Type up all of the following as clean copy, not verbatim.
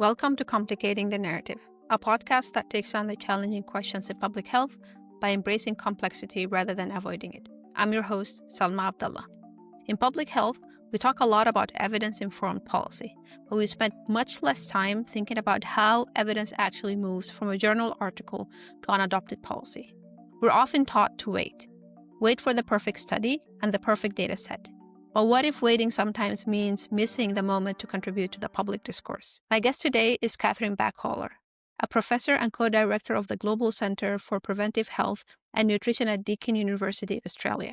Welcome to Complicating the Narrative, a podcast that takes on the challenging questions in public health by embracing complexity rather than avoiding it. I'm your host, Salma Abdalla. In public health, we talk a lot about evidence-informed policy, but we spend much less time thinking about how evidence actually moves from a journal article to an adopted policy. We're often taught to wait for the perfect study and the perfect data set. But what if waiting sometimes means missing the moment to contribute to the public discourse? My guest today is Kathryn Backholer, a professor and co-director of the Global Centre for Preventive Health and Nutrition at Deakin University, Australia.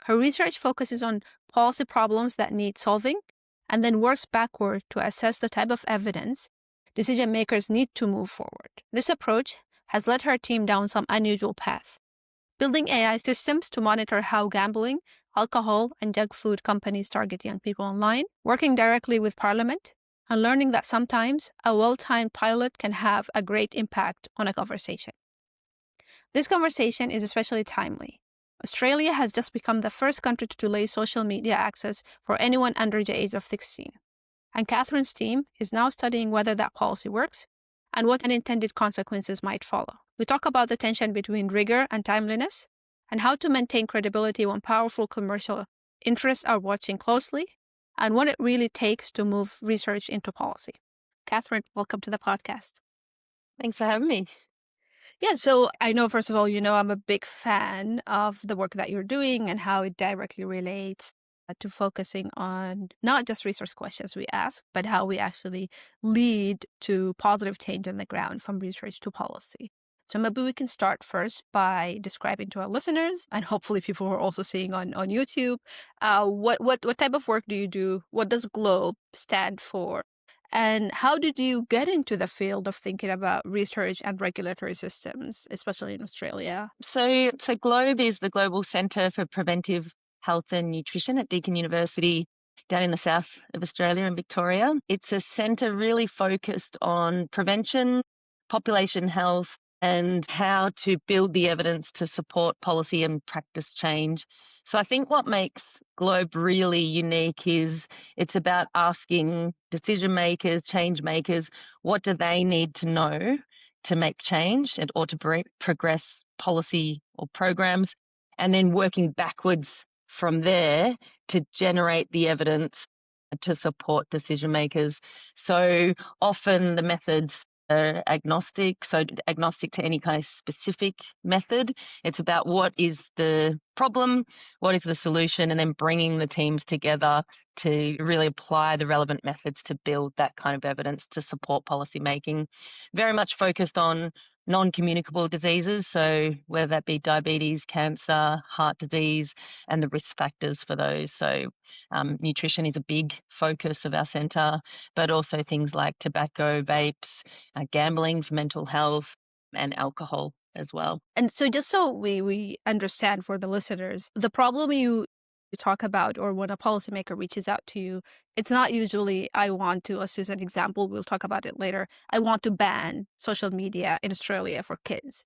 Her research focuses on policy problems that need solving and then works backward to assess the type of evidence decision makers need to move forward. This approach has led her team down some unusual path, building AI systems to monitor how gambling, alcohol, and junk food companies target young people online, working directly with Parliament, and learning that sometimes a well-timed pilot can have a great impact on a conversation. This conversation is especially timely. Australia has just become the first country to delay social media access for anyone under the age of 16. And Kathryn's team is now studying whether that policy works and what unintended consequences might follow. We talk about the tension between rigor and timeliness, and how to maintain credibility when powerful commercial interests are watching closely, and what it really takes to move research into policy. Kathryn, welcome to the podcast. Thanks for having me. Yeah, so I know, first of all, I'm a big fan of the work that you're doing and how it directly relates to focusing on not just research questions we ask, but how we actually lead to positive change on the ground from research to policy. So maybe we can start first by describing to our listeners, and hopefully people who are also seeing on YouTube, what type of work do you do? What does GLOBE stand for? And how did you get into the field of thinking about research and regulatory systems, especially in Australia? So GLOBE is the Global Centre for Preventive Health and Nutrition at Deakin University down in the south of Australia in Victoria. It's a centre really focused on prevention, population health, and how to build the evidence to support policy and practice change. So I think what makes GLOBE really unique is it's about asking decision makers, change makers, what do they need to know to make change or to progress policy or programs, and then working backwards from there to generate the evidence to support decision makers. So often the methods are agnostic to any kind of specific method. It's about what is the problem, what is the solution, and then bringing the teams together to really apply the relevant methods to build that kind of evidence to support policy making. Very much focused on non-communicable diseases, so whether that be diabetes, cancer, heart disease, and the risk factors for those. So nutrition is a big focus of our centre, but also things like tobacco, vapes, gambling for mental health, and alcohol as well. And so just so we understand for the listeners, the problem you talk about, or when a policymaker reaches out to you, it's not usually, let's use an example, we'll talk about it later, I want to ban social media in Australia for kids.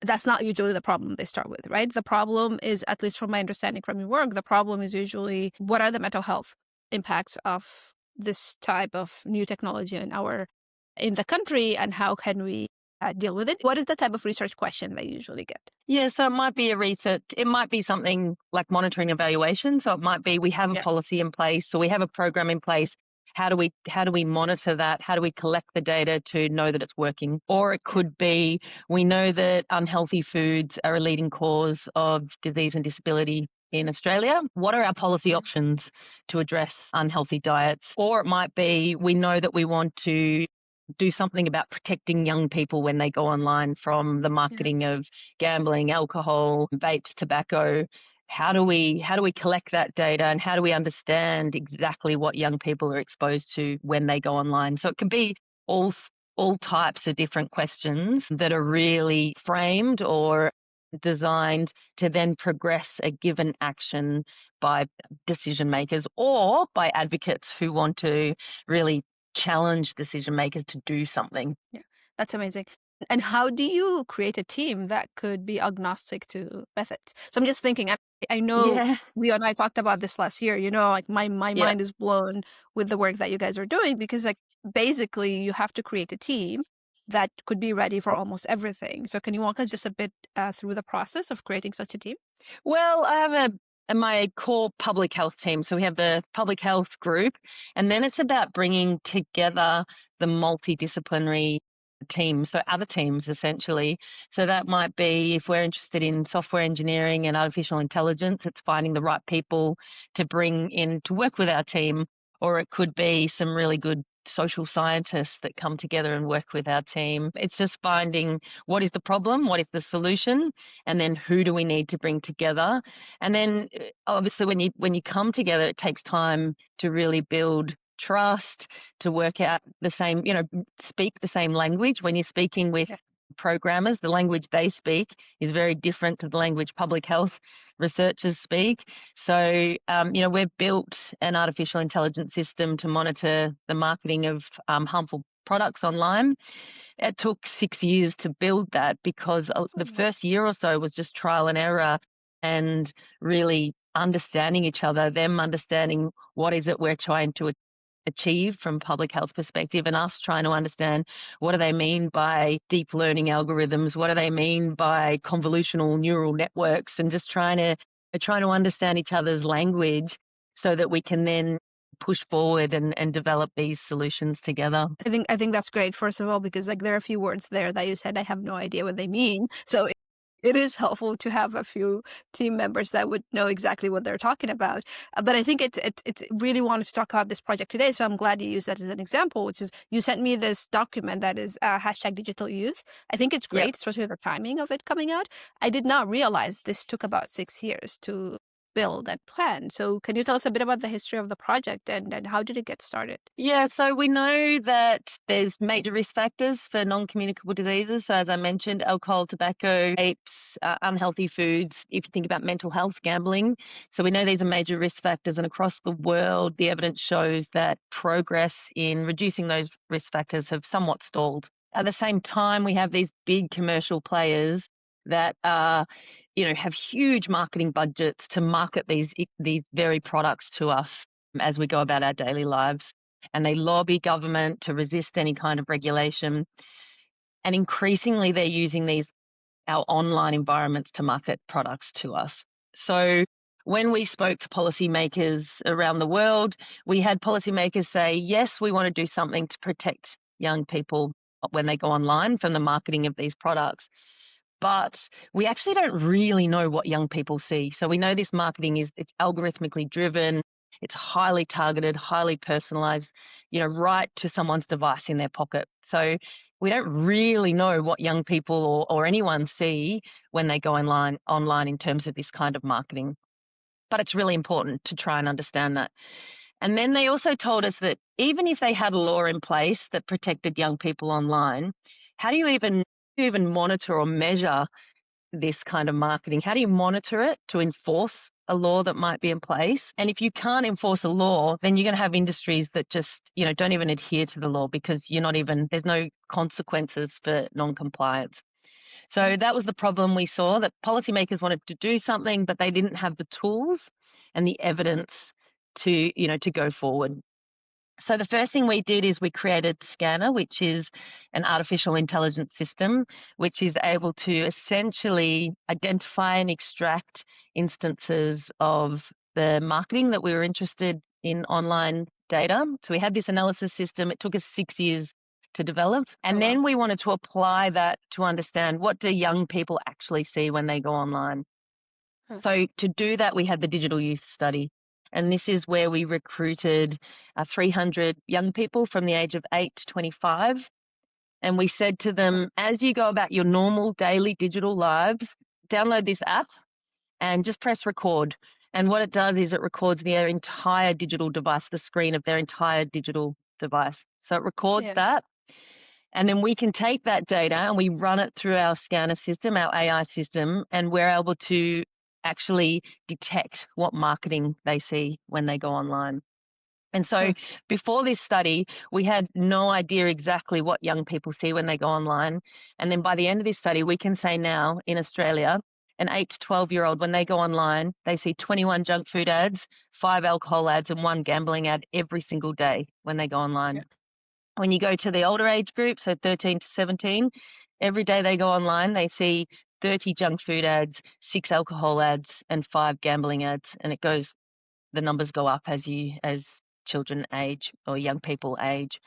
That's not usually the problem they start with, right? The problem is, at least from my understanding from your work, the problem is usually what are the mental health impacts of this type of new technology in the country, and how can we deal with it? What is the type of research question they usually get? Yeah, so it might be something like monitoring evaluation. So it might be we have a policy in place, or we have a program in place. How do we monitor that? How do we collect the data to know that it's working? Or it could be we know that unhealthy foods are a leading cause of disease and disability in Australia. What are our policy options to address unhealthy diets? Or it might be we know that we want to do something about protecting young people when they go online from the marketing of gambling, alcohol, vapes, tobacco. How do we collect that data, and how do we understand exactly what young people are exposed to when they go online? So it can be all types of different questions that are really framed or designed to then progress a given action by decision makers or by advocates who want to really challenge decision makers to do something. Yeah, that's amazing. And how do you create a team that could be agnostic to methods? So I'm just thinking, I know we and I talked about this last year, like my mind is blown with the work that you guys are doing, because like basically you have to create a team that could be ready for almost everything. So can you walk us just a bit through the process of creating such a team? Well, I have my core public health team. So we have the public health group, and then it's about bringing together the multidisciplinary teams, so other teams essentially. So that might be if we're interested in software engineering and artificial intelligence, it's finding the right people to bring in to work with our team, or it could be some really good social scientists that come together and work with our team. It's just finding what is the problem, what is the solution, and then who do we need to bring together. And then obviously when you come together, it takes time to really build trust, to work out the same, speak the same language. When you're speaking with programmers, the language they speak is very different to the language public health researchers speak. So, we've built an artificial intelligence system to monitor the marketing of harmful products online. It took 6 years to build that because the first year or so was just trial and error and really understanding each other, them understanding what is it we're trying to achieve from public health perspective, and us trying to understand what do they mean by deep learning algorithms, what do they mean by convolutional neural networks, and just trying to understand each other's language so that we can then push forward and develop these solutions together. I think that's great, first of all, because like there are a few words there that you said I have no idea what they mean. So it is helpful to have a few team members that would know exactly what they're talking about. But I think it's really wanted to talk about this project today. So I'm glad you used that as an example, which is you sent me this document that is hashtag digital youth. I think it's great, especially the timing of it coming out. I did not realize this took about 6 years to build and plan. So can you tell us a bit about the history of the project and how did it get started? Yeah, so we know that there's major risk factors for non-communicable diseases. So as I mentioned, alcohol, tobacco, vapes, unhealthy foods, if you think about mental health, gambling. So we know these are major risk factors, and across the world, the evidence shows that progress in reducing those risk factors have somewhat stalled. At the same time, we have these big commercial players that are have huge marketing budgets to market these very products to us as we go about our daily lives. And they lobby government to resist any kind of regulation. And increasingly, they're using our online environments to market products to us. So when we spoke to policymakers around the world, we had policymakers say, yes, we want to do something to protect young people when they go online from the marketing of these products. But we actually don't really know what young people see. So we know this marketing it's algorithmically driven, it's highly targeted, highly personalized, right to someone's device in their pocket. So we don't really know what young people or anyone see when they go online in terms of this kind of marketing. But it's really important to try and understand that. And then they also told us that even if they had a law in place that protected young people online, how do you even monitor or measure this kind of marketing? How do you monitor it to enforce a law that might be in place? And if you can't enforce a law, then you're going to have industries that just, don't even adhere to the law because there's no consequences for non-compliance. So that was the problem we saw, that policymakers wanted to do something, but they didn't have the tools and the evidence to go forward. So the first thing we did is we created Scanner, which is an artificial intelligence system, which is able to essentially identify and extract instances of the marketing that we were interested in online data. So we had this analysis system. It took us 6 years to develop. And then we wanted to apply that to understand what do young people actually see when they go online. So to do that, we had the digital youth study. And this is where we recruited 300 young people from the age of 8 to 25. And we said to them, as you go about your normal daily digital lives, download this app and just press record. And what it does is it records their entire digital device, the screen of their entire digital device. So it records that. And then we can take that data and we run it through our scanner system, our AI system, and we're able to actually detect what marketing they see when they go online. And so before this study, we had no idea exactly what young people see when they go online. And then by the end of this study, we can say now in Australia, an 8 to 12-year-old, when they go online, they see 21 junk food ads, 5 alcohol ads, and 1 gambling ad every single day when they go online. When you go to the older age group, so 13 to 17, every day they go online, they see 30 junk food ads, 6 alcohol ads, and 5 gambling ads. And the numbers go up as children age or young people age.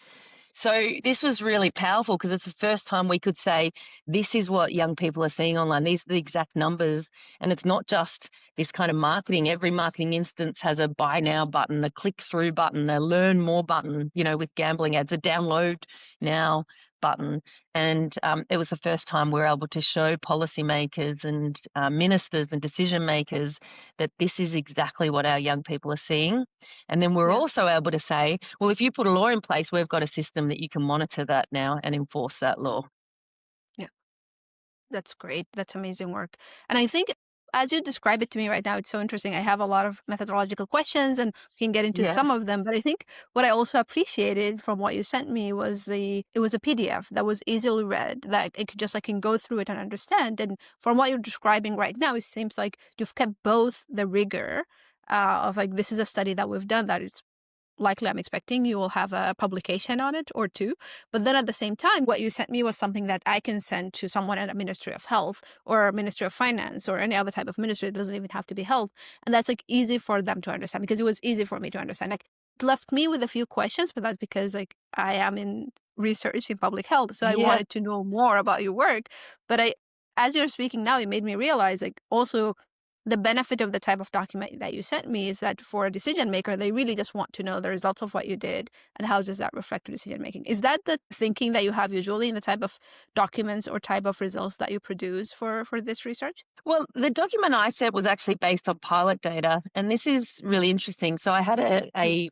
So this was really powerful because it's the first time we could say, this is what young people are seeing online. These are the exact numbers. And it's not just this kind of marketing. Every marketing instance has a buy now button, a click through button, a learn more button, with gambling ads, a download now button. And it was the first time we were able to show policymakers and ministers and decision makers that this is exactly what our young people are seeing. And then we're also able to say, well, if you put a law in place, we've got a system that you can monitor that now and enforce that law. Yeah, that's great. That's amazing work. And I think as you describe it to me right now, it's so interesting. I have a lot of methodological questions and we can get into some of them. But I think what I also appreciated from what you sent me was it was a PDF that was easily read, that I can go through it and understand. And from what you're describing right now, it seems like you've kept both the rigor of like, this is a study that we've done that it's likely I'm expecting you will have a publication on it or two. But then at the same time, what you sent me was something that I can send to someone at a Ministry of Health or Ministry of Finance or any other type of ministry. It doesn't even have to be health. And that's like easy for them to understand because it was easy for me to understand. Like it left me with a few questions, but that's because like I am in research in public health. So I wanted to know more about your work. But as you're speaking now, it made me realize like also the benefit of the type of document that you sent me is that for a decision maker, they really just want to know the results of what you did and how does that reflect your decision making. Is that the thinking that you have usually in the type of documents or type of results that you produce for this research? Well, the document I sent was actually based on pilot data, and this is really interesting. So I had a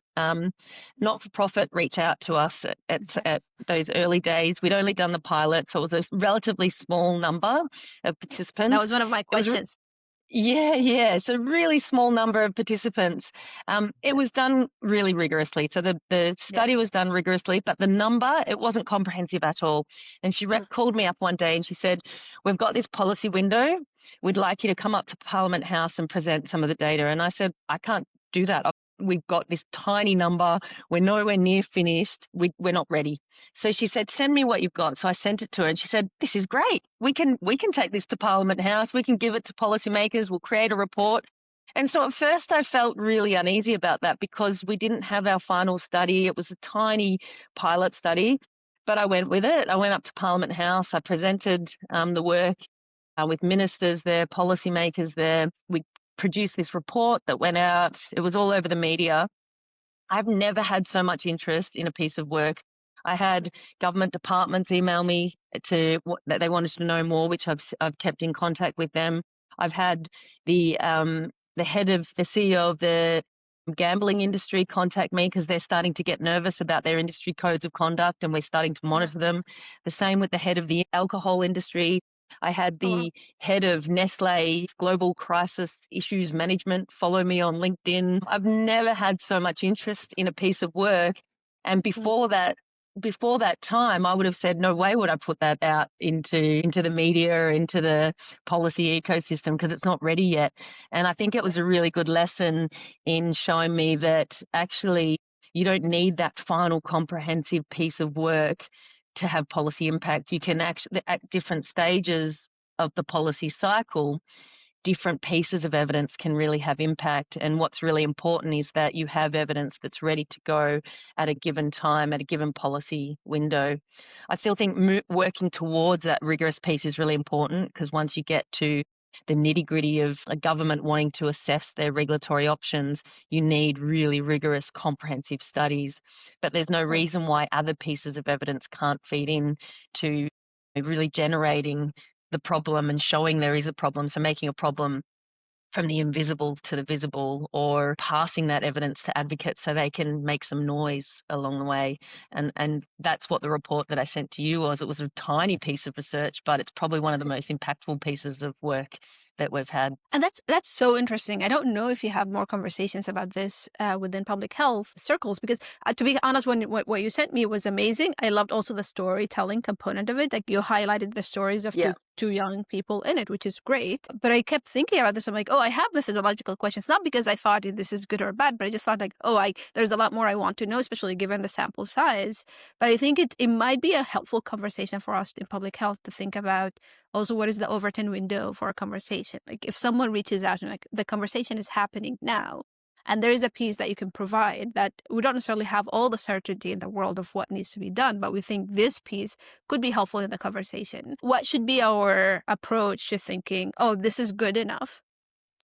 not-for-profit reach out to us at those early days. We'd only done the pilot, so it was a relatively small number of participants. That was one of my questions. Yeah. It's a really small number of participants. It was done really rigorously. So the study was done rigorously, but the number, it wasn't comprehensive at all. And she called me up one day and she said, we've got this policy window. We'd like you to come up to Parliament House and present some of the data. And I said, I can't do that. We've got this tiny number. We're nowhere near finished. We're not ready. So she said, send me what you've got. So I sent it to her and she said, this is great. We can take this to Parliament House. We can give it to policymakers. We'll create a report. And so at first I felt really uneasy about that because we didn't have our final study. It was a tiny pilot study, but I went with it. I went up to Parliament House. I presented the work with ministers there, policymakers there. We produced this report that went out. It was all over the media. I've never had so much interest in a piece of work. I had government departments email me that they wanted to know more, which I've kept in contact with them. I've had the CEO of the gambling industry contact me because they're starting to get nervous about their industry codes of conduct and we're starting to monitor them. The same with the head of the alcohol industry. I had the head of Nestle's Global Crisis Issues Management follow me on LinkedIn. I've never had so much interest in a piece of work. And before that time, I would have said, no way would I put that out into the media, into the policy ecosystem, because it's not ready yet. And I think it was a really good lesson in showing me that actually you don't need that final comprehensive piece of work to have policy impact. You can actually, at different stages of the policy cycle, different pieces of evidence can really have impact. And what's really important is that you have evidence that's ready to go at a given time, at a given policy window. I still think working towards that rigorous piece is really important because once you get to the nitty-gritty of a government wanting to assess their regulatory options, you need really rigorous, comprehensive studies. But there's no reason why other pieces of evidence can't feed in to really generating the problem and showing there is a problem. So making a problem from the invisible to the visible, or passing that evidence to advocates so they can make some noise along the way. And that's what the report that I sent to you was. It was a tiny piece of research, but it's probably one of the most impactful pieces of work that we've had. And that's so interesting. I don't know if you have more conversations about this within public health circles, because to be honest, what you sent me was amazing. I loved also the storytelling component of it. Like you highlighted the stories of two young people in it, which is great. But I kept thinking about this. I'm like, oh, I have methodological questions, not because I thought this is good or bad, but I just thought like, oh, there's a lot more I want to know, especially given the sample size. But I think it might be a helpful conversation for us in public health to think about also what is the Overton window for a conversation. Like if someone reaches out and like the conversation is happening now, and there is a piece that you can provide that we don't necessarily have all the certainty in the world of what needs to be done, but we think this piece could be helpful in the conversation. What should be our approach to thinking, oh, this is good enough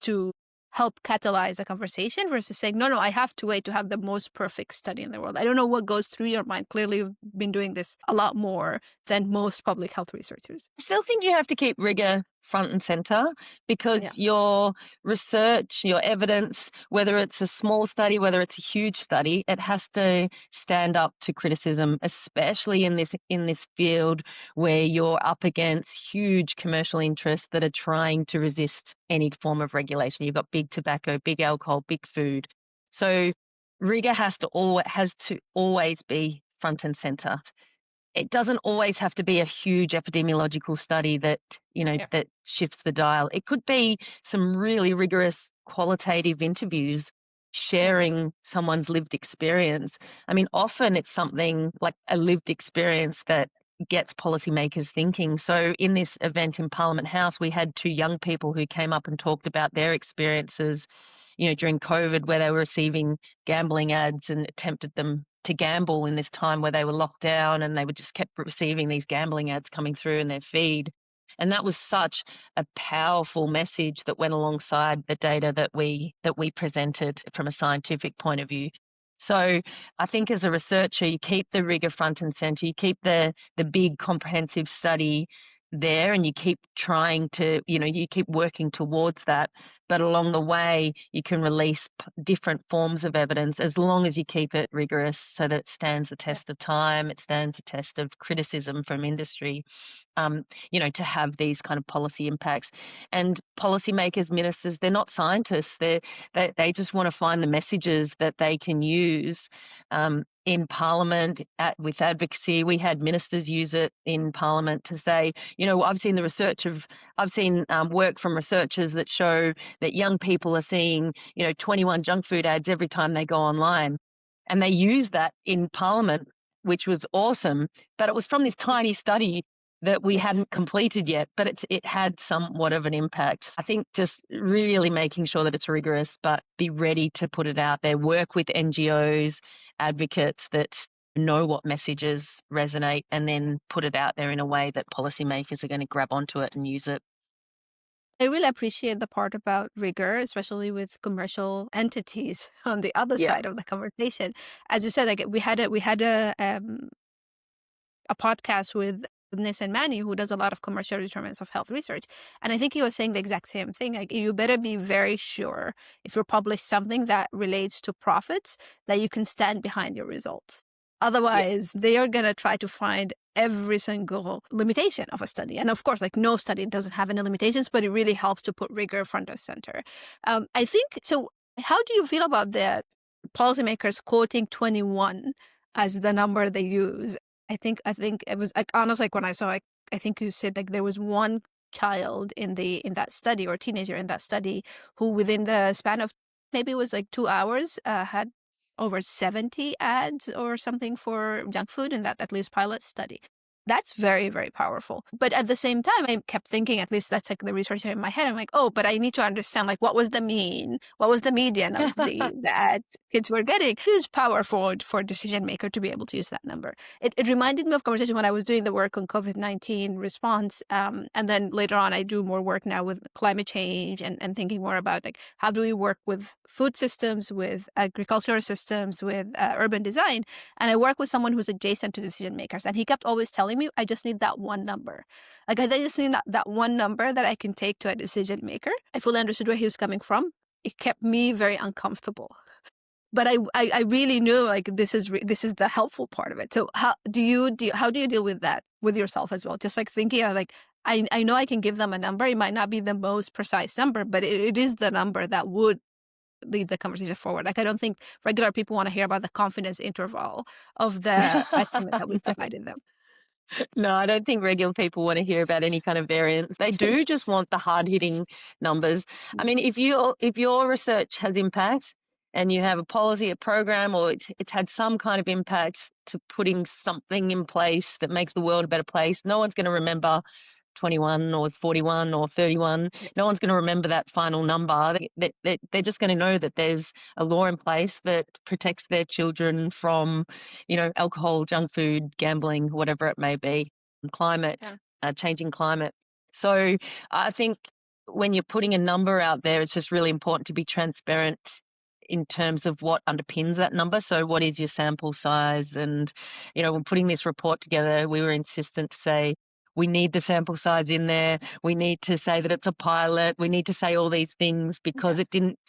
to help catalyze a conversation versus saying, no, I have to wait to have the most perfect study in the world. I don't know what goes through your mind. Clearly, you've been doing this a lot more than most public health researchers. I still think you have to keep rigor front and center, because your research, your evidence, whether it's a small study, whether it's a huge study, it has to stand up to criticism, especially in this field where you're up against huge commercial interests that are trying to resist any form of regulation. You've got big tobacco, big alcohol, big food. So rigor has to always be front and center. It doesn't always have to be a huge epidemiological study that, that shifts the dial. It could be some really rigorous qualitative interviews sharing someone's lived experience. I mean, often it's something like a lived experience that gets policymakers thinking. So in this event in Parliament House, we had two young people who came up and talked about their experiences, during COVID, where they were receiving gambling ads and tempted them to gamble in this time where they were locked down, and they would just kept receiving these gambling ads coming through in their feed. And that was such a powerful message that went alongside the data that we presented from a scientific point of view. So I think as a researcher, you keep the rigor front and center, you keep the big comprehensive study there, and you keep trying to, you keep working towards that. But along the way, you can release different forms of evidence as long as you keep it rigorous so that it stands the test of time, it stands the test of criticism from industry, to have these kind of policy impacts. And policymakers, ministers, they're not scientists. They just want to find the messages that they can use in Parliament with advocacy. We had ministers use it in Parliament to say, I've seen work from researchers that show that young people are seeing, 21 junk food ads every time they go online. And they use that in Parliament, which was awesome. But it was from this tiny study that we hadn't completed yet, but it had somewhat of an impact. I think just really making sure that it's rigorous, but be ready to put it out there, work with NGOs, advocates that know what messages resonate, and then put it out there in a way that policymakers are going to grab onto it and use it. I really appreciate the part about rigor, especially with commercial entities on the other side of the conversation. As you said, like we had a podcast with Nissen Manny, who does a lot of commercial determinants of health research. And I think he was saying the exact same thing. Like, you better be very sure if you publish something that relates to profits, that you can stand behind your results. Otherwise, they are going to try to find every single limitation of a study. And of course, like no study doesn't have any limitations, but it really helps to put rigor front and center. I think, so how do you feel about the policymakers quoting 21 as the number they use? I think it was like, honestly, like when I saw it, I think you said like there was one child in that study, or teenager in that study, who within the span of maybe it was like 2 hours had over 70 ads or something for junk food in that at least pilot study. That's very, very powerful. But at the same time, I kept thinking, at least that's like the research in my head. I'm like, oh, but I need to understand, like, what was the mean? What was the median of the ads kids were getting? It is powerful for a decision maker to be able to use that number. It reminded me of conversation when I was doing the work on COVID-19 response. And then later on, I do more work now with climate change and thinking more about, like, how do we work with food systems, with agricultural systems, with urban design? And I work with someone who's adjacent to decision makers. And he kept always telling me, I just need that one number. Like, I just need that one number that I can take to a decision maker. I fully understood where he was coming from. It kept me very uncomfortable. But I really knew, like, this is the helpful part of it. So how do you deal with that with yourself as well? Just like thinking, like, I know I can give them a number. It might not be the most precise number, but it is the number that would lead the conversation forward. Like, I don't think regular people want to hear about the confidence interval of the estimate that we provided them. No, I don't think regular people want to hear about any kind of variance. They do just want the hard-hitting numbers. I mean, if your research has impact and you have a policy, a program, or it's had some kind of impact to putting something in place that makes the world a better place, no one's going to remember 21 or 41 or 31. No one's going to remember that final number. They're just going to know that there's a law in place that protects their children from, alcohol, junk food, gambling, whatever it may be, climate, Yeah. changing climate. So I think when you're putting a number out there, it's just really important to be transparent in terms of what underpins that number. So what is your sample size? And, when putting this report together, we were insistent to say, we need the sample size in there. We need to say that it's a pilot. We need to say all these things because Yeah.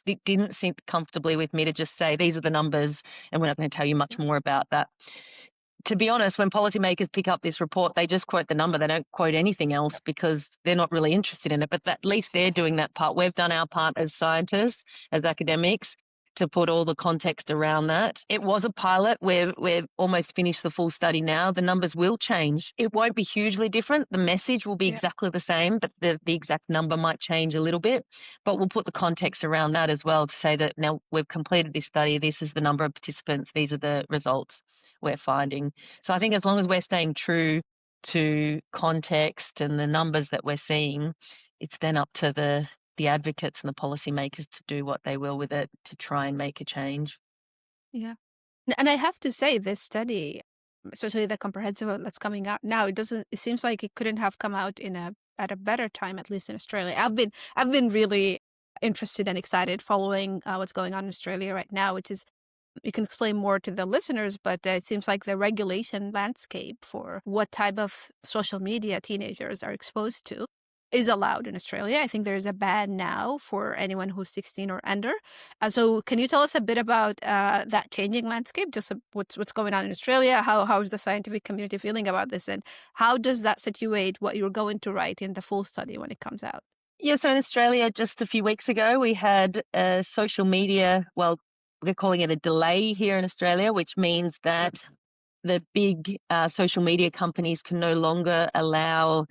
it didn't sit comfortably with me to just say these are the numbers and we're not going to tell you much more about that. To be honest, when policymakers pick up this report, they just quote the number. They don't quote anything else because they're not really interested in it. But at least they're doing that part. We've done our part as scientists, as academics, to put all the context around that. It was a pilot. We've almost finished the full study now. The numbers will change. It won't be hugely different. The message will be exactly the same, but the exact number might change a little bit. But we'll put the context around that as well to say that now we've completed this study. This is the number of participants. These are the results we're finding. So I think as long as we're staying true to context and the numbers that we're seeing, it's then up to the advocates and the policymakers to do what they will with it to try and make a change. Yeah. And I have to say, this study, especially the comprehensive one that's coming out now, it seems like it couldn't have come out at a better time, at least in Australia. I've been really interested and excited following what's going on in Australia right now, which is, you can explain more to the listeners, but it seems like the regulation landscape for what type of social media teenagers are exposed to is allowed in Australia. I think there's a ban now for anyone who's 16 or under. So can you tell us a bit about that changing landscape? Just what's going on in Australia? How is the scientific community feeling about this? And how does that situate what you're going to write in the full study when it comes out? Yeah, so in Australia, just a few weeks ago, we had a social media, well, we're calling it a delay here in Australia, which means that the big social media companies can no longer allow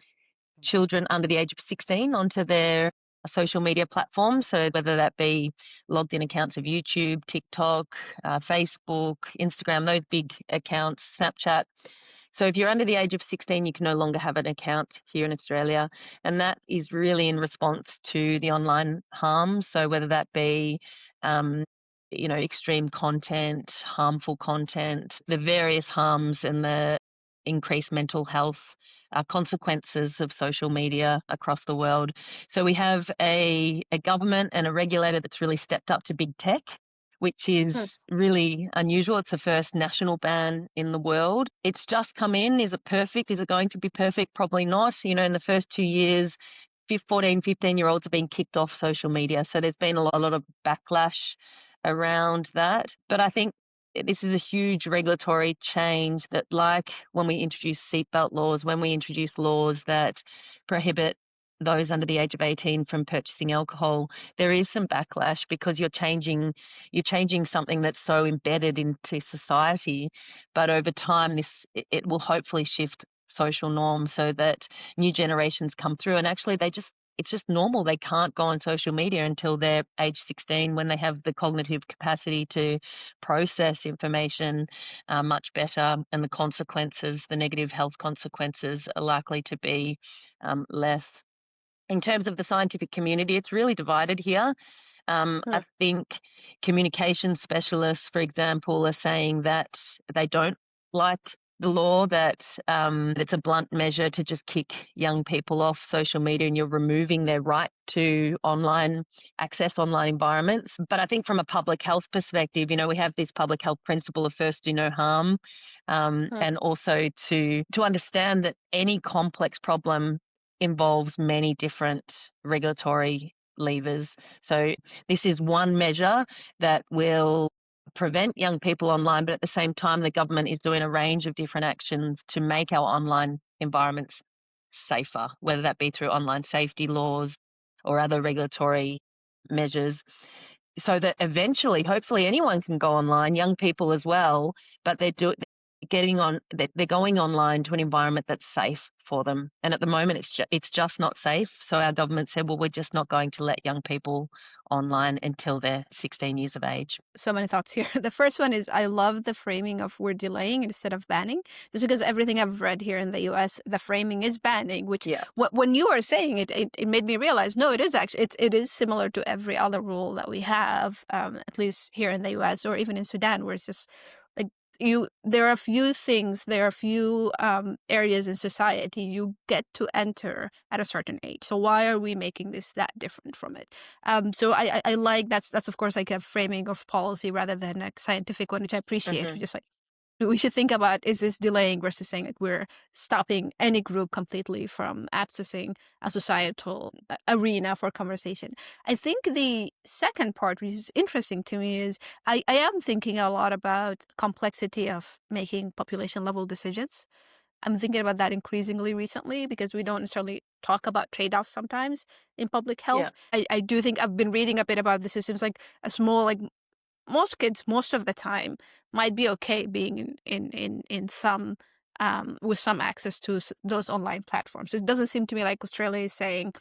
children under the age of 16 onto their social media platforms. So whether that be logged in accounts of YouTube, TikTok, Facebook, Instagram, those big accounts, Snapchat. So if you're under the age of 16, you can no longer have an account here in Australia. And that is really in response to the online harm. So whether that be extreme content, harmful content, the various harms and the increased mental health consequences of social media across the world. So we have a government and a regulator that's really stepped up to big tech, which is really unusual. It's the first national ban in the world. It's just come in. Is it perfect? Is it going to be perfect? Probably not. In the first 2 years, 14, 15-year-olds are being kicked off social media. So there's been a lot of backlash around that. But I think this is a huge regulatory change that, like when we introduce seatbelt laws, when we introduce laws that prohibit those under the age of 18 from purchasing alcohol, there is some backlash because you're changing something that's so embedded into society. But over time, it will hopefully shift social norms so that new generations come through and actually it's just normal. They can't go on social media until they're age 16 when they have the cognitive capacity to process information much better, and the negative health consequences are likely to be less. In terms of the scientific community, it's really divided here. I think communication specialists, for example, are saying that they don't like the law, that it's a blunt measure to just kick young people off social media and you're removing their right to access online environments. But I think from a public health perspective, we have this public health principle of first do no harm, and also to understand that any complex problem involves many different regulatory levers. So this is one measure that will prevent young people online, but at the same time, the government is doing a range of different actions to make our online environments safer, whether that be through online safety laws or other regulatory measures, so that eventually, hopefully, anyone can go online, young people as well, but they're going online to an environment that's safe for them. And at the moment, it's just not safe. So our government said, well, we're just not going to let young people online until they're 16 years of age. So many thoughts here. The first one is I love the framing of we're delaying instead of banning, just because everything I've read here in the US, the framing is banning, which when you were saying it made me realize, no, it is actually, it is similar to every other rule that we have, at least here in the US or even in Sudan, where it's just like there are a few things, there are a few areas in society you get to enter at a certain age. So why are we making this that different from it? So I like that's of course like a framing of policy rather than a scientific one, which I appreciate. Mm-hmm. We just like we should think about, is this delaying versus saying that we're stopping any group completely from accessing a societal arena for conversation. I think the second part, which is interesting to me, is I am thinking a lot about complexity of making population level decisions. I'm thinking about that increasingly recently because we don't necessarily talk about trade-offs sometimes in public health. I do think I've been reading a bit about this. It seems like a small, like most kids, most of the time, might be okay being in some with some access to those online platforms. It doesn't seem to me like Australia is saying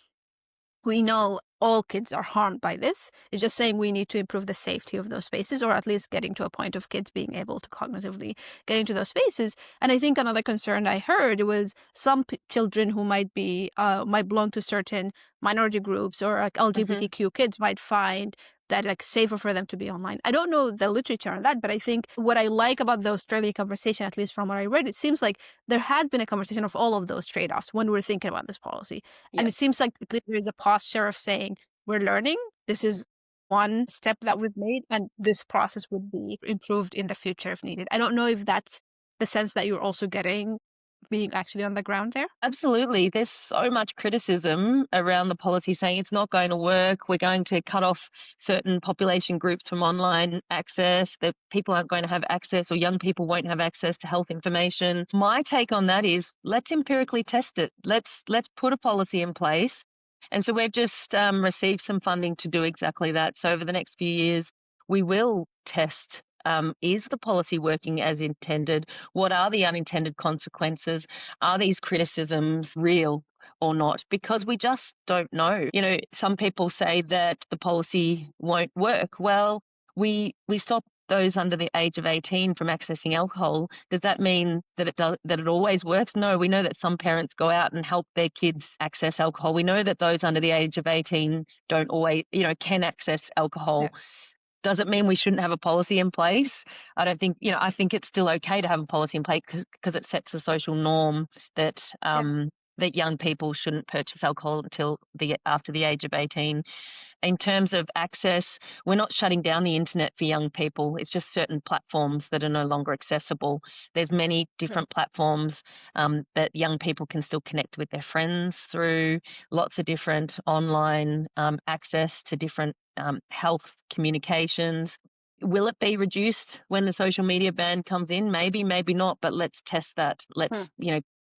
we know all kids are harmed by this. It's just saying we need to improve the safety of those spaces, or at least getting to a point of kids being able to cognitively get into those spaces. And I think another concern I heard was some children who might belong to certain minority groups or like LGBTQ kids might find that like safer for them to be online. I don't know the literature on that, but I think what I like about the Australia conversation, at least from what I read, it seems like there has been a conversation of all of those trade-offs when we're thinking about this policy. And it seems like there is a posture of saying, we're learning, this is one step that we've made, and this process would be improved in the future if needed. I don't know if that's the sense that you're also getting being actually on the ground there? Absolutely. There's so much criticism around the policy saying it's not going to work. We're going to cut off certain population groups from online access, that people aren't going to have access, or young people won't have access to health information. My take on that is let's empirically test it. Let's put a policy in place. And so we've just received some funding to do exactly that. So over the next few years, we will test, is the policy working as intended? What are the unintended consequences? Are these criticisms real or not? Because we just don't know. You know, some people say that the policy won't work. Well, we stop those under the age of 18 from accessing alcohol. Does that mean that it always works? No, we know that some parents go out and help their kids access alcohol. We know that those under the age of 18 don't always, can access alcohol. Yeah. Does it mean we shouldn't have a policy in place? I don't think, I think it's still okay to have a policy in place because it sets a social norm that that young people shouldn't purchase alcohol until after the age of 18. In terms of access, we're not shutting down the internet for young people. It's just certain platforms that are no longer accessible. There's many different platforms that young people can still connect with their friends through, lots of different online access to different health communications. Will it be reduced when the social media ban comes in? Maybe, maybe not, but let's test that. Let's,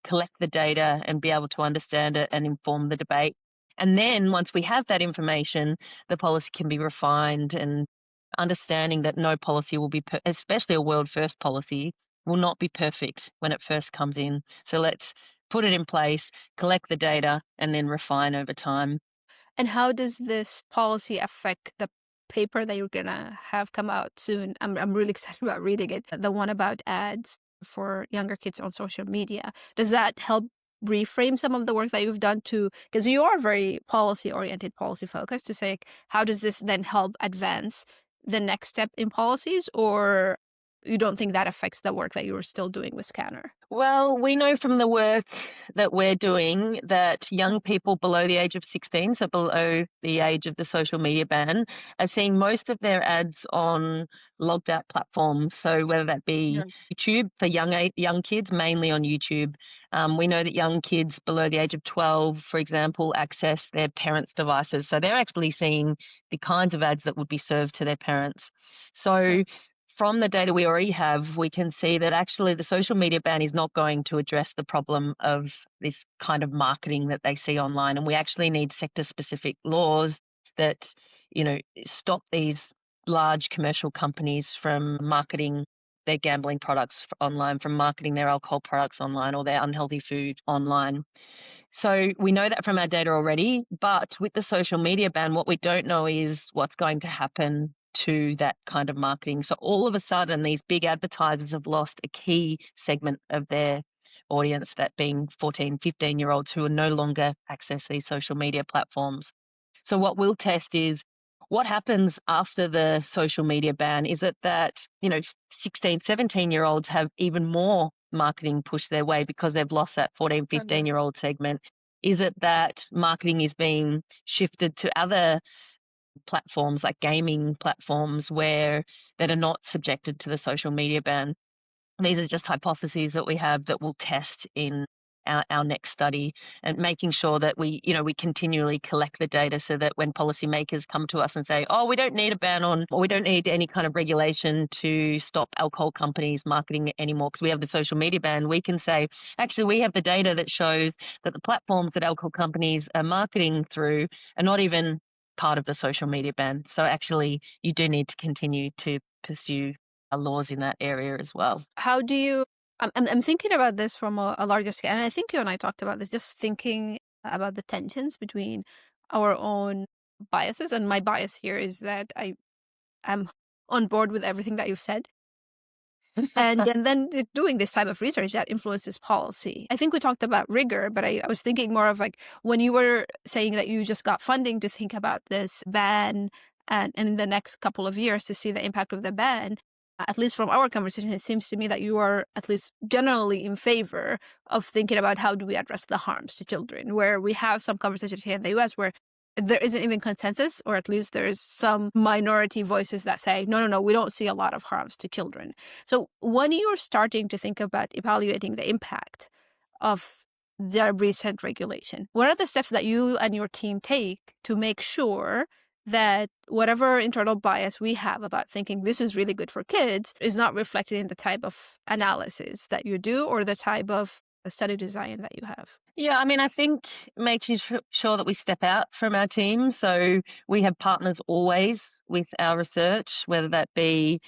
collect the data and be able to understand it and inform the debate. And then once we have that information, the policy can be refined, and understanding that no policy will be, especially a world first policy, will not be perfect when it first comes in. So let's put it in place, collect the data, and then refine over time. And how does this policy affect the paper that you're going to have come out soon? I'm really excited about reading it. The one about ads for younger kids on social media. Does that help reframe some of the work that you've done because you are very policy-oriented, policy-focused, to say, how does this then help advance the next step in policies, or you don't think that affects the work that you were still doing with Scanner? Well, we know from the work that we're doing that young people below the age of 16, so below the age of the social media ban, are seeing most of their ads on logged out platforms. So whether that be YouTube for young kids, mainly on YouTube. We know that young kids below the age of 12, for example, access their parents' devices. So they're actually seeing the kinds of ads that would be served to their parents. So from the data we already have, we can see that actually the social media ban is not going to address the problem of this kind of marketing that they see online. And we actually need sector-specific laws that, stop these large commercial companies from marketing their gambling products online, from marketing their alcohol products online or their unhealthy food online. So we know that from our data already, but with the social media ban, what we don't know is what's going to happen to that kind of marketing. So all of a sudden, these big advertisers have lost a key segment of their audience, that being 14, 15-year-olds who are no longer access these social media platforms. So what we'll test is what happens after the social media ban. Is it that, 16, 17-year-olds have even more marketing pushed their way because they've lost that 14, 15-year-old segment? Is it that marketing is being shifted to other platforms like gaming platforms that are not subjected to the social media ban? These are just hypotheses that we have that we'll test in our next study, and making sure that we continually collect the data so that when policymakers come to us and say, oh, we don't need a ban on, or we don't need any kind of regulation to stop alcohol companies marketing it anymore because we have the social media ban, we can say, actually, we have the data that shows that the platforms that alcohol companies are marketing through are not even part of the social media ban. So actually, you do need to continue to pursue laws in that area as well. How do you? I'm thinking about this from a larger scale, and I think you and I talked about this. Just thinking about the tensions between our own biases, and my bias here is that I am on board with everything that you've said. And then doing this type of research that influences policy. I think we talked about rigor, but I was thinking more of like when you were saying that you just got funding to think about this ban and in the next couple of years to see the impact of the ban. At least from our conversation, it seems to me that you are at least generally in favor of thinking about how do we address the harms to children, where we have some conversations here in the US where there isn't even consensus, or at least there's some minority voices that say, no, we don't see a lot of harms to children. So when you're starting to think about evaluating the impact of the recent regulation, what are the steps that you and your team take to make sure that whatever internal bias we have about thinking this is really good for kids is not reflected in the type of analysis that you do or the type of study design that you have? Yeah, I mean, I think making sure that we step out from our team. So we have partners always with our research, whether that be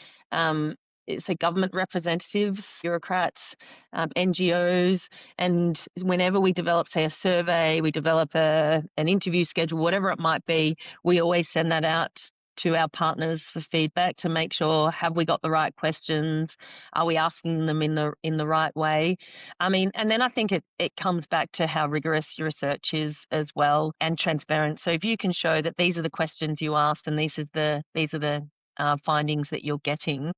government representatives, bureaucrats, NGOs, and whenever we develop, say, a survey, we develop an interview schedule, whatever it might be, we always send that out to our partners for feedback to make sure, have we got the right questions? Are we asking them in the right way? I mean, and then I think it comes back to how rigorous your research is as well, and transparent. So if you can show that these are the questions you asked and these are the findings that you're getting,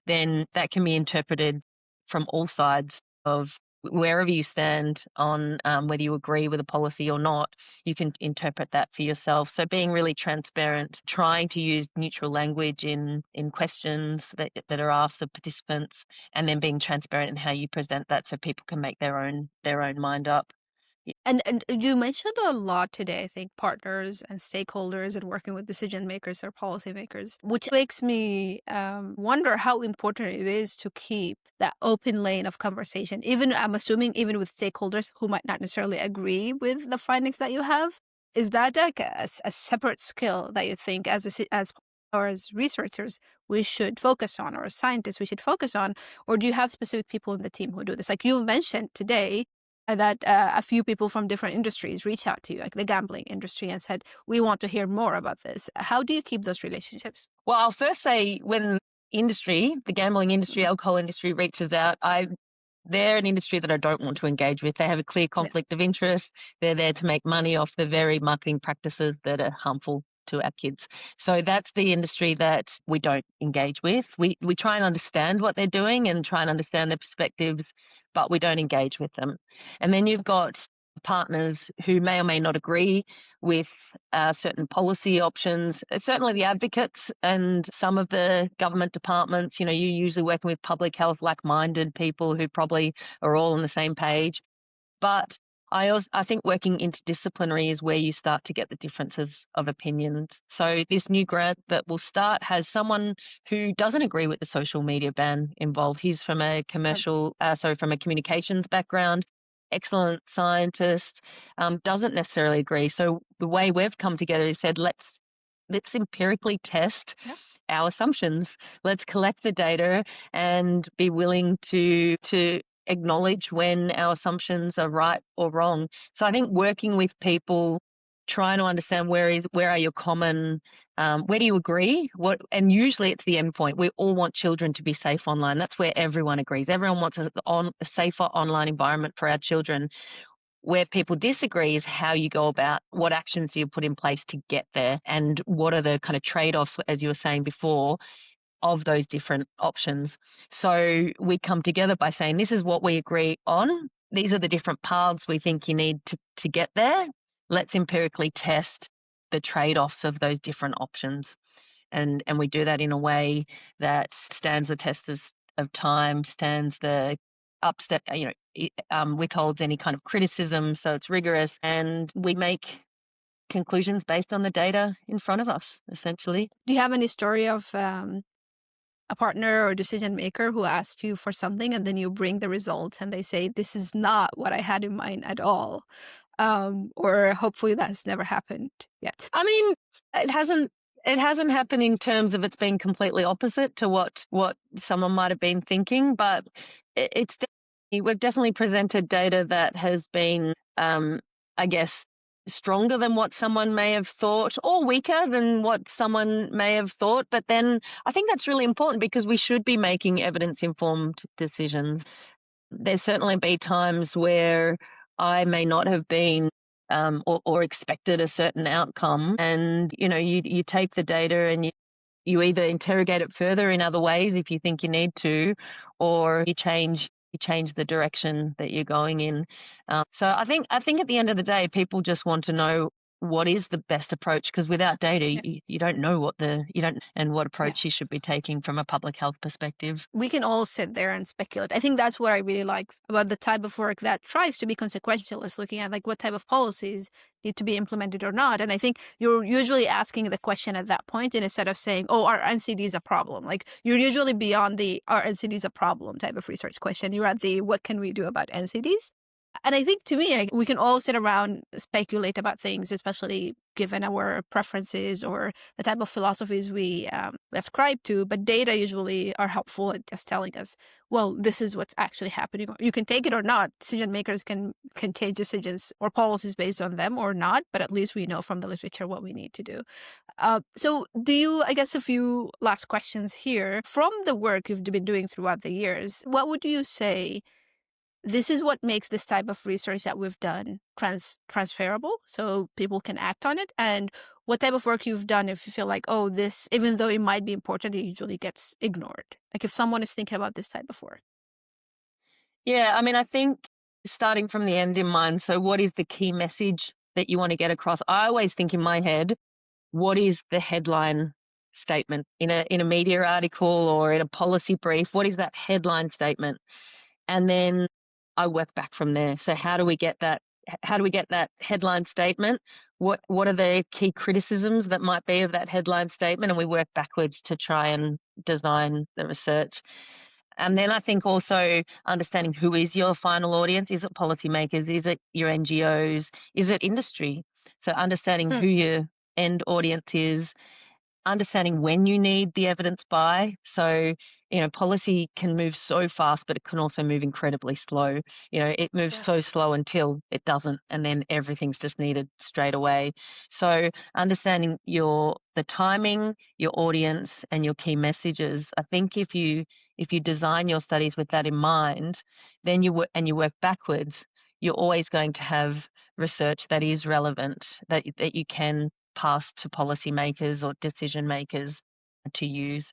then that can be interpreted from all sides of wherever you stand on whether you agree with a policy or not. You can interpret that for yourself. So being really transparent, trying to use neutral language in questions that are asked of participants, and then being transparent in how you present that so people can make their own mind up. And you mentioned a lot today, I think, partners and stakeholders and working with decision makers or policymakers, which makes me wonder how important it is to keep that open lane of conversation. Even, I'm assuming, even with stakeholders who might not necessarily agree with the findings that you have. Is that like a separate skill that you think as researchers we should focus on, or as scientists we should focus on? Or do you have specific people in the team who do this? Like you mentioned today, that a few people from different industries reach out to you, like the gambling industry, and said, we want to hear more about this. How do you keep those relationships? Well, I'll first say when the gambling industry, alcohol industry reaches out, they're an industry that I don't want to engage with. They have a clear conflict of interest. They're there to make money off the very marketing practices that are harmful to our kids. So that's the industry that we don't engage with. We try and understand what they're doing and try and understand their perspectives, but we don't engage with them. And then you've got partners who may or may not agree with certain policy options. Certainly the advocates and some of the government departments, you're usually working with public health, like-minded people who probably are all on the same page. But I think working interdisciplinary is where you start to get the differences of opinions. So this new grant that will start has someone who doesn't agree with the social media ban involved. He's from a from a communications background, excellent scientist, doesn't necessarily agree. So the way we've come together is said, let's empirically test our assumptions. Let's collect the data and be willing to acknowledge when our assumptions are right or wrong. So I think working with people, trying to understand where are your common, where do you agree? And usually it's the endpoint. We all want children to be safe online. That's where everyone agrees. Everyone wants a safer online environment for our children. Where people disagree is how you go about what actions you put in place to get there, and what are the kind of trade-offs, as you were saying before, of those different options. So we come together by saying, this is what we agree on. These are the different paths we think you need to get there. Let's empirically test the trade-offs of those different options. And we do that in a way that stands the test of time, stands the withholds any kind of criticism. So it's rigorous, and we make conclusions based on the data in front of us, essentially. Do you have any story of a partner or decision maker who asked you for something and then you bring the results and they say, this is not what I had in mind at all? Or hopefully that's never happened yet. I mean, it hasn't happened in terms of it's been completely opposite to what someone might have been thinking, but we've definitely presented data that has been, I guess, stronger than what someone may have thought, or weaker than what someone may have thought. But then I think that's really important, because we should be making evidence-informed decisions. There's certainly been times where I may not have been or expected a certain outcome, and you take the data and you either interrogate it further in other ways if you think you need to, or you change the direction that you're going in. So I think at the end of the day, people just want to know what is the best approach, because without data, you don't know what approach you should be taking from a public health perspective. We can all sit there and speculate. I think that's what I really like about the type of work that tries to be consequential, is looking at like what type of policies need to be implemented or not. And I think you're usually asking the question at that point, instead of saying, oh, are NCDs a problem? Like, you're usually beyond the are NCDs a problem type of research question. You're at the what can we do about NCDs? And I think, to me, we can all sit around, speculate about things, especially given our preferences or the type of philosophies we ascribe to. But data usually are helpful at just telling us, well, this is what's actually happening. You can take it or not. Decision makers can take decisions or policies based on them or not. But at least we know from the literature what we need to do. So I guess a few last questions here. From the work you've been doing throughout the years, what would you say this is what makes this type of research that we've done transferable, so people can act on it? And what type of work you've done if you feel like, oh, this, even though it might be important, it usually gets ignored? Like, if someone is thinking about this type of work. Yeah, I mean, I think starting from the end in mind, so what is the key message that you want to get across? I always think in my head, what is the headline statement in a media article or in a policy brief? What is that headline statement? And then I work back from there. So how do we get that headline statement? What are the key criticisms that might be of that headline statement? And we work backwards to try and design the research. And then I think also understanding who is your final audience. Is it policymakers? Is it your NGOs? Is it industry? So understanding who your end audience is, understanding when you need the evidence by. So, policy can move so fast, but it can also move incredibly slow. It moves so slow until it doesn't, and then everything's just needed straight away. So understanding the timing, your audience, and your key messages. I think if you design your studies with that in mind, then you work backwards, you're always going to have research that is relevant, that you can pass to policymakers or decision makers to use.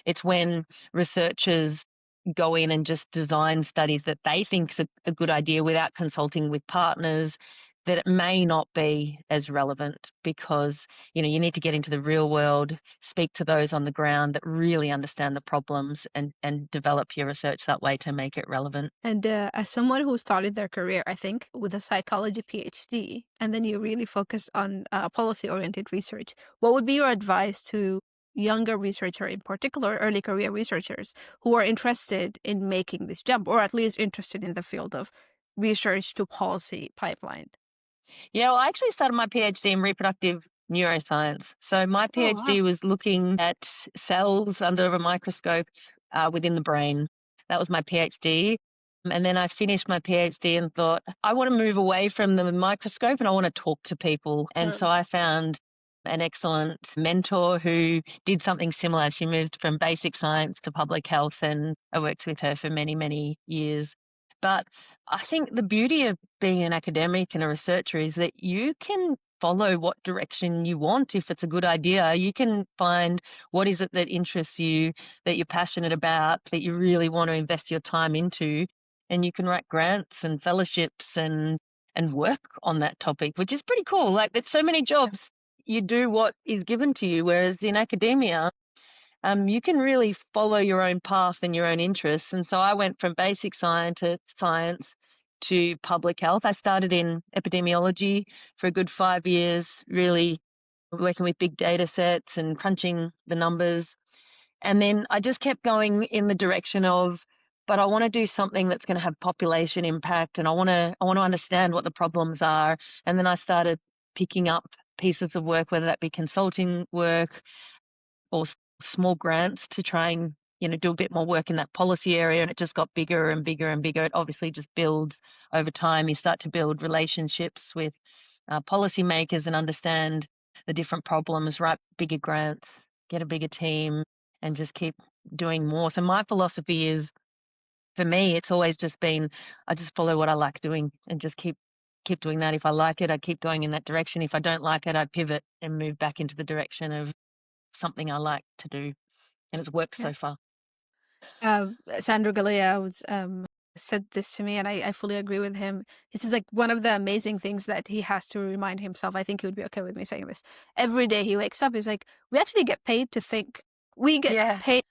It's when researchers go in and just design studies that they think is a good idea without consulting with partners, that it may not be as relevant because, you know, you need to get into the real world, speak to those on the ground that really understand the problems and develop your research that way to make it relevant. And as someone who started their career, I think, with a psychology PhD, and then you really focused on policy-oriented research, what would be your advice to younger researchers, in particular early career researchers, who are interested in making this jump, or at least interested in the field of research to policy pipeline? Yeah, well, I actually started my PhD in reproductive neuroscience. So my Oh, wow. PhD was looking at cells under a microscope within the brain. That was my PhD. And then I finished my PhD and thought, I want to move away from the microscope and I want to talk to people. And so I found an excellent mentor who did something similar. She moved from basic science to public health, and I worked with her for many, many years. But I think the beauty of being an academic and a researcher is that you can follow what direction you want. If it's a good idea, you can find what is it that interests you, that you're passionate about, that you really want to invest your time into, and you can write grants and fellowships and work on that topic, which is pretty cool. Like, there's so many jobs, you do what is given to you, whereas in academia, you can really follow your own path and your own interests. And so I went from basic science to public health. I started in epidemiology for a good 5 years, really working with big data sets and crunching the numbers. And then I just kept going in the direction of, but I want to do something that's going to have population impact, and I want to understand what the problems are. And then I started picking up pieces of work, whether that be consulting work or small grants, to try and, you know, do a bit more work in that policy area. And it just got bigger and bigger and bigger. It obviously just builds over time. You start to build relationships with policymakers and understand the different problems, write bigger grants, get a bigger team, and just keep doing more. So my philosophy is, for me, it's always just been, I just follow what I like doing and just keep doing that. If I like it, I keep going in that direction. If I don't like it, I pivot and move back into the direction of something I like to do. And it's worked Yeah. so far. Sandro Galea was said this to me, and I fully agree with him. This is like one of the amazing things that he has to remind himself. I think he would be okay with me saying this. Every day he wakes up, he's like, we actually get paid to think. We get Yeah. paid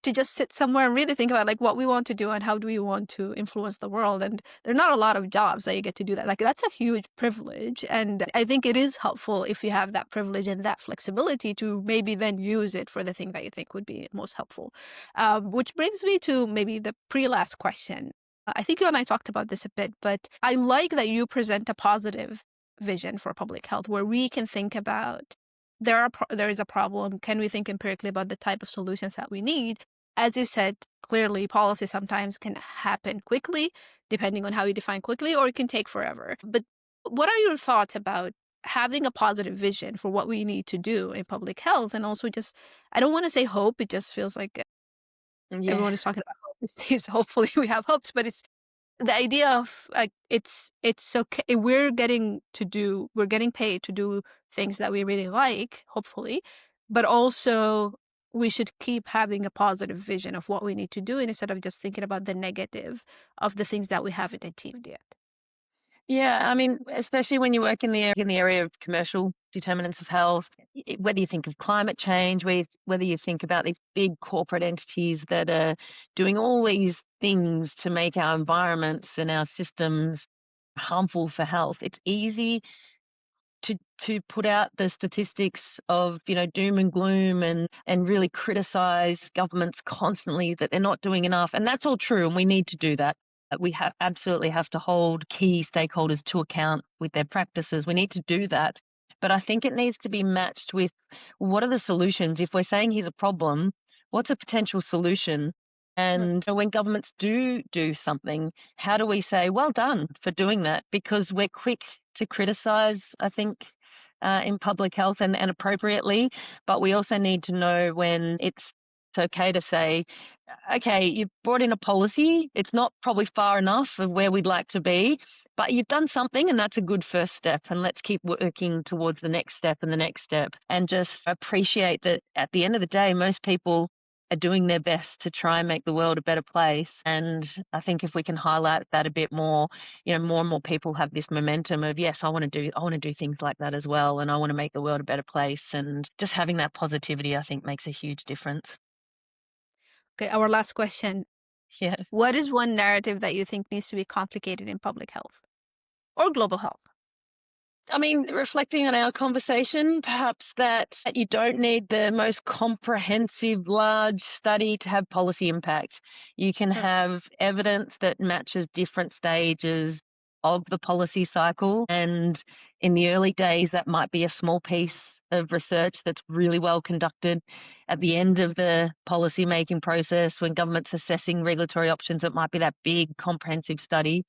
to just sit somewhere and really think about like what we want to do and how do we want to influence the world. And there are not a lot of jobs that you get to do that. Like, that's a huge privilege. And I think it is helpful if you have that privilege and that flexibility to maybe then use it for the thing that you think would be most helpful. Which brings me to maybe the pre-last question. I think you and I talked about this a bit, but I like that you present a positive vision for public health where we can think about there is a problem. Can we think empirically about the type of solutions that we need? As you said, clearly policy sometimes can happen quickly, depending on how you define quickly, or it can take forever. But what are your thoughts about having a positive vision for what we need to do in public health? And also just, I don't want to say hope, it just feels like Yeah. everyone is talking about hope these days. Hopefully we have hopes, but it's the idea of like it's okay. We're getting paid to do things that we really like, hopefully, but also we should keep having a positive vision of what we need to do instead of just thinking about the negative of the things that we haven't achieved yet. Yeah, I mean, especially when you work in the area of commercial determinants of health, whether you think of climate change, whether you think about these big corporate entities that are doing all these things to make our environments and our systems harmful for health, it's easy to put out the statistics of, you know, doom and gloom and really criticize governments constantly that they're not doing enough. And that's all true, and we need to do that. We absolutely have to hold key stakeholders to account with their practices. We need to do that. But I think it needs to be matched with, what are the solutions? If we're saying here's a problem, what's a potential solution? And when governments do something, how do we say, well done for doing that? Because we're quick to criticize, I think, in public health and appropriately, but we also need to know when it's okay to say, okay, you've brought in a policy, it's not probably far enough of where we'd like to be, but you've done something, and that's a good first step, and let's keep working towards the next step and the next step, and just appreciate that at the end of the day, most people, are doing their best to try and make the world a better place. And I think if we can highlight that a bit more, more and more people have this momentum of, yes, I want to do things like that as well, and I want to make the world a better place. And just having that positivity, I think, makes a huge difference. Okay, our last question. Yeah. What is one narrative that you think needs to be complicated in public health or global health? I mean, reflecting on our conversation, perhaps that you don't need the most comprehensive, large study to have policy impact. You can have evidence that matches different stages of the policy cycle. And in the early days, that might be a small piece of research that's really well conducted. At the end of the policy making process, when government's assessing regulatory options, it might be that big comprehensive study.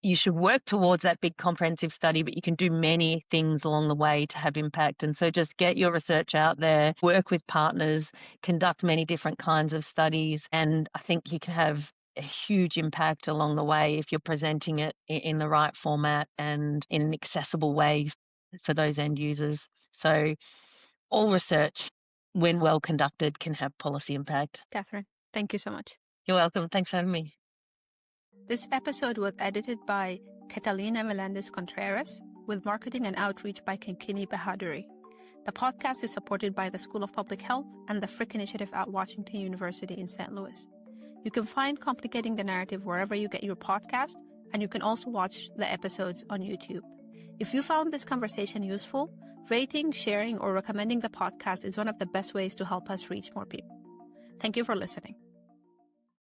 You should work towards that big comprehensive study, but you can do many things along the way to have impact. And so just get your research out there, work with partners, conduct many different kinds of studies. And I think you can have a huge impact along the way if you're presenting it in the right format and in an accessible way for those end users. So all research, when well conducted, can have policy impact. Kathryn, thank you so much. You're welcome. Thanks for having me. This episode was edited by Catalina Melendez-Contreras with marketing and outreach by Kinkini Bahaduri. The podcast is supported by the School of Public Health and the Frick Initiative at Washington University in St. Louis. You can find Complicating the Narrative wherever you get your podcast, and you can also watch the episodes on YouTube. If you found this conversation useful, rating, sharing, or recommending the podcast is one of the best ways to help us reach more people. Thank you for listening.